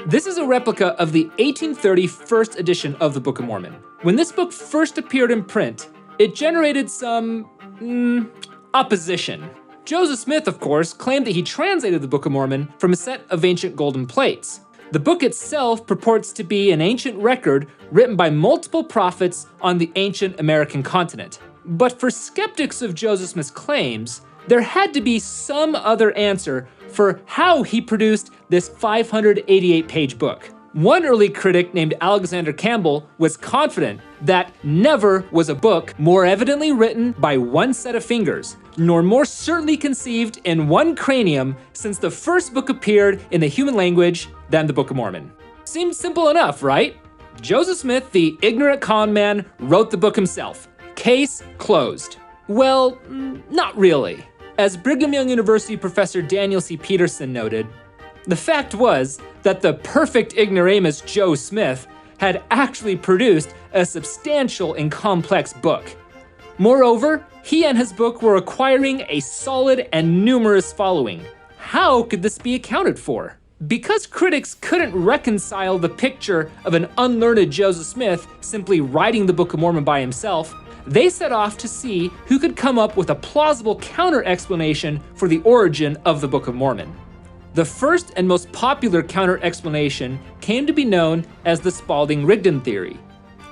This is a replica of the 1830 first edition of the Book of Mormon. When this book first appeared in print, it generated some opposition. Joseph Smith, of course, claimed that he translated the Book of Mormon from a set of ancient golden plates. The book itself purports to be an ancient record written by multiple prophets on the ancient American continent. But for skeptics of Joseph Smith's claims, there had to be some other answer for how he produced this 588-page book. One early critic named Alexander Campbell was confident that never was a book more evidently written by one set of fingers, nor more certainly conceived in one cranium since the first book appeared in the human language than the Book of Mormon. Seems simple enough, right? Joseph Smith, the ignorant con man, wrote the book himself. Case closed. Well, not really. As Brigham Young University professor Daniel C. Peterson noted, the fact was that the perfect ignoramus Joe Smith had actually produced a substantial and complex book. Moreover, he and his book were acquiring a solid and numerous following. How could this be accounted for? Because critics couldn't reconcile the picture of an unlearned Joseph Smith simply writing the Book of Mormon by himself, they set off to see who could come up with a plausible counter-explanation for the origin of the Book of Mormon. The first and most popular counter-explanation came to be known as the Spalding theory.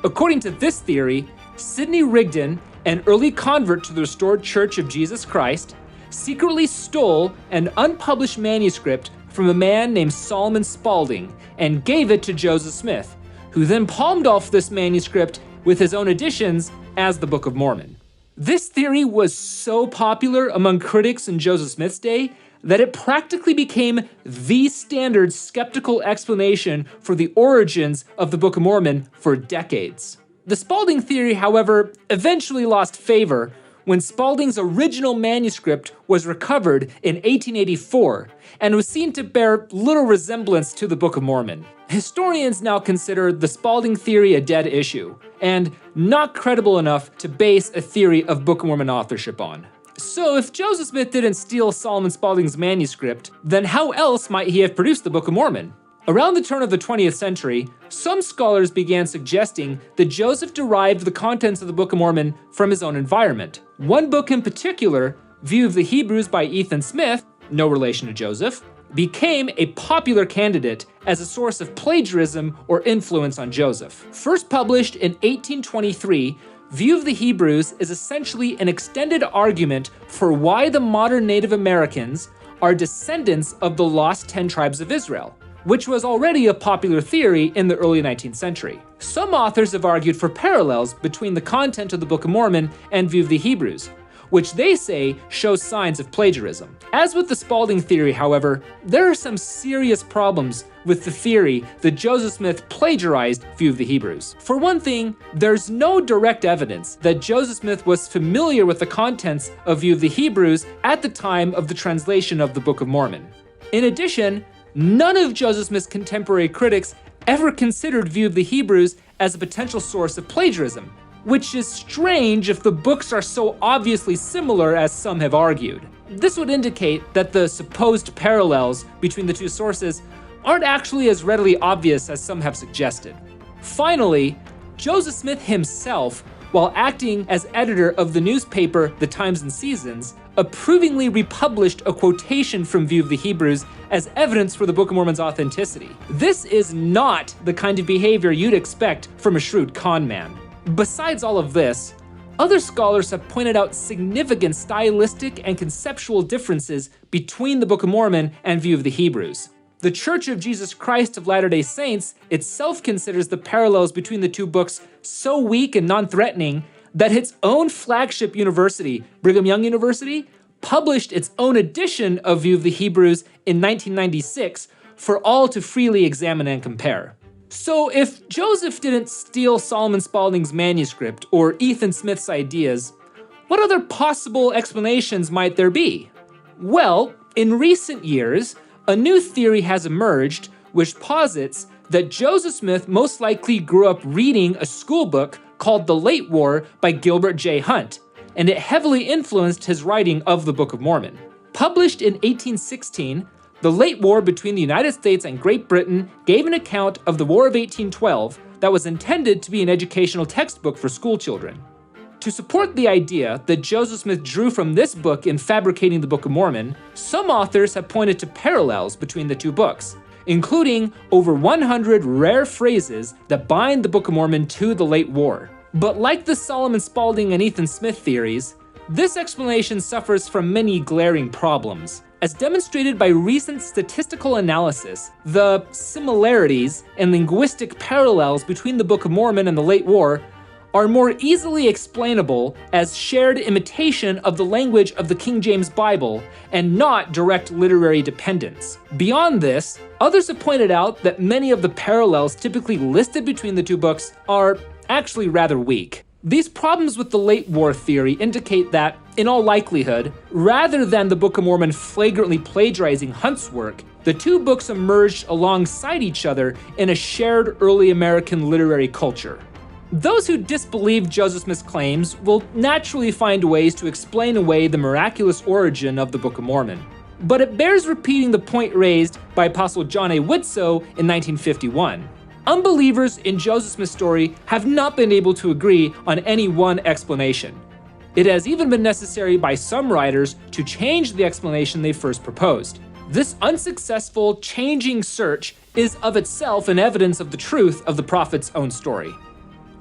According to this theory, Sidney Rigdon, an early convert to the Restored Church of Jesus Christ, secretly stole an unpublished manuscript from a man named Solomon Spaulding and gave it to Joseph Smith, who then palmed off this manuscript with his own additions as the Book of Mormon. This theory was so popular among critics in Joseph Smith's day that it practically became the standard skeptical explanation for the origins of the Book of Mormon for decades. The Spalding theory, however, eventually lost favor when Spalding's original manuscript was recovered in 1884 and was seen to bear little resemblance to the Book of Mormon. Historians now consider the Spalding theory a dead issue and not credible enough to base a theory of Book of Mormon authorship on. So if Joseph Smith didn't steal Solomon Spalding's manuscript, then how else might he have produced the Book of Mormon? Around the turn of the 20th century, some scholars began suggesting that Joseph derived the contents of the Book of Mormon from his own environment. One book in particular, View of the Hebrews by Ethan Smith, no relation to Joseph, became a popular candidate as a source of plagiarism or influence on Joseph. First published in 1823, View of the Hebrews is essentially an extended argument for why the modern Native Americans are descendants of the lost 10 tribes of Israel, which was already a popular theory in the early 19th century. Some authors have argued for parallels between the content of the Book of Mormon and View of the Hebrews, which they say shows signs of plagiarism. As with the Spalding theory, however, there are some serious problems with the theory that Joseph Smith plagiarized View of the Hebrews. For one thing, there's no direct evidence that Joseph Smith was familiar with the contents of View of the Hebrews at the time of the translation of the Book of Mormon. In addition, none of Joseph Smith's contemporary critics ever considered View of the Hebrews as a potential source of plagiarism, which is strange if the books are so obviously similar as some have argued. This would indicate that the supposed parallels between the two sources aren't actually as readily obvious as some have suggested. Finally, Joseph Smith himself, while acting as editor of the newspaper The Times and Seasons, approvingly republished a quotation from View of the Hebrews as evidence for the Book of Mormon's authenticity. This is not the kind of behavior you'd expect from a shrewd con man. Besides all of this, other scholars have pointed out significant stylistic and conceptual differences between the Book of Mormon and View of the Hebrews. The Church of Jesus Christ of Latter-day Saints itself considers the parallels between the two books so weak and non-threatening that its own flagship university, Brigham Young University, published its own edition of View of the Hebrews in 1996 for all to freely examine and compare. So if Joseph didn't steal Solomon Spalding's manuscript or Ethan Smith's ideas, what other possible explanations might there be? Well, in recent years, a new theory has emerged which posits that Joseph Smith most likely grew up reading a school book called The Late War by Gilbert J. Hunt, and it heavily influenced his writing of the Book of Mormon. Published in 1816, The late war between the United States and Great Britain gave an account of the War of 1812 that was intended to be an educational textbook for schoolchildren. To support the idea that Joseph Smith drew from this book in fabricating the Book of Mormon, some authors have pointed to parallels between the two books, including over 100 rare phrases that bind the Book of Mormon to the late war. But like the Solomon Spaulding and Ethan Smith theories, this explanation suffers from many glaring problems. As demonstrated by recent statistical analysis, the similarities and linguistic parallels between the Book of Mormon and the late war are more easily explainable as shared imitation of the language of the King James Bible and not direct literary dependence. Beyond this, others have pointed out that many of the parallels typically listed between the two books are actually rather weak. These problems with the late war theory indicate that, in all likelihood, rather than the Book of Mormon flagrantly plagiarizing Hunt's work, the two books emerged alongside each other in a shared early American literary culture. Those who disbelieve Joseph Smith's claims will naturally find ways to explain away the miraculous origin of the Book of Mormon. But it bears repeating the point raised by Apostle John A. Widtsoe in 1951. Unbelievers in Joseph Smith's story have not been able to agree on any one explanation. It has even been necessary by some writers to change the explanation they first proposed. This unsuccessful, changing search is of itself an evidence of the truth of the prophet's own story.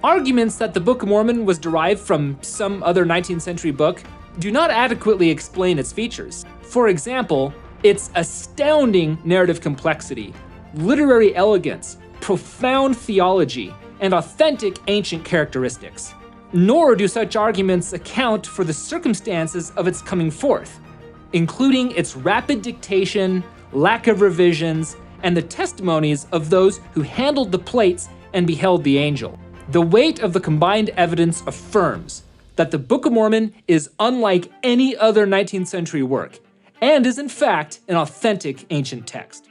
Arguments that the Book of Mormon was derived from some other 19th century book do not adequately explain its features. For example, its astounding narrative complexity, literary elegance, profound theology, and authentic ancient characteristics. Nor do such arguments account for the circumstances of its coming forth, including its rapid dictation, lack of revisions, and the testimonies of those who handled the plates and beheld the angel. The weight of the combined evidence affirms that the Book of Mormon is unlike any other 19th century work, and is in fact an authentic ancient text.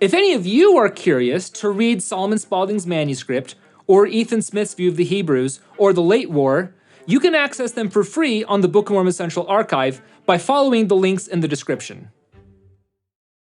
If any of you are curious to read Solomon Spaulding's manuscript, or Ethan Smith's view of the Hebrews, or the late war, you can access them for free on the Book of Mormon Central Archive by following the links in the description.